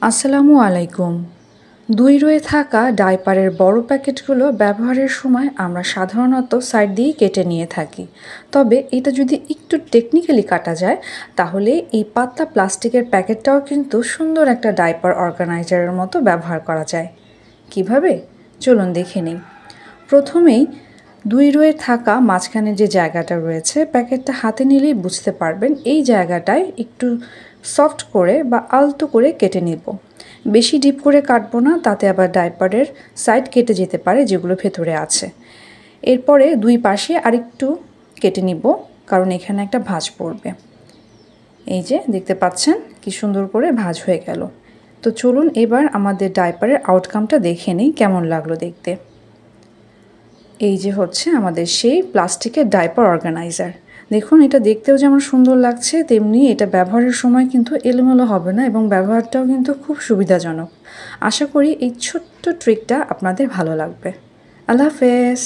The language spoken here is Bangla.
আসসালামু আলাইকুম। ২ রোয়ে থাকা ডায়পারের বড় প্যাকেটগুলো ব্যবহারের সময় আমরা সাধারণত সাইড দিয়েই কেটে নিয়ে থাকি। তবে এটা যদি একটু টেকনিক্যালি কাটা যায়, তাহলে এই পাতলা প্লাস্টিকের প্যাকেটটাও কিন্তু সুন্দর একটা ডায়পার অর্গানাইজারের মতো ব্যবহার করা যায়। কিভাবে? চলুন দেখে নিই। প্রথমেই ২ রোয়ে থাকা মাঝখানে যে জায়গাটা রয়েছে, প্যাকেটটা হাতে নিলেই বুঝতে পারবেন এই জায়গাটায় একটু সফট করে বা আলতো করে কেটে নিব। বেশি ডিপ করে কাটবো না, তাতে আবার ডায়পারের সাইড কেটে যেতে পারে যেগুলো ভেতরে আছে। এরপরে ২ পাশে আরেকটু কেটে নিব, কারণ এখানে একটা ভাঁজ পড়বে। এই যে দেখতে পাচ্ছেন কি সুন্দর করে ভাঁজ হয়ে গেল। তো চলুন এবার আমাদের ডায়পারের আউটকামটা দেখে নিই কেমন লাগলো দেখতে। এই যে হচ্ছে আমাদের সেই প্লাস্টিকের ডায়পার অর্গানাইজার। দেখুন এটা দেখতেও যেমন সুন্দর লাগছে, তেমনি এটা ব্যবহারের সময় কিন্তু এলোমেলো হবে না এবং ব্যবহারটাও কিন্তু খুব সুবিধাজনক। আশা করি এই ছোট্ট ট্রিকটা আপনাদের ভালো লাগবে। আল্লাহ হাফেজ।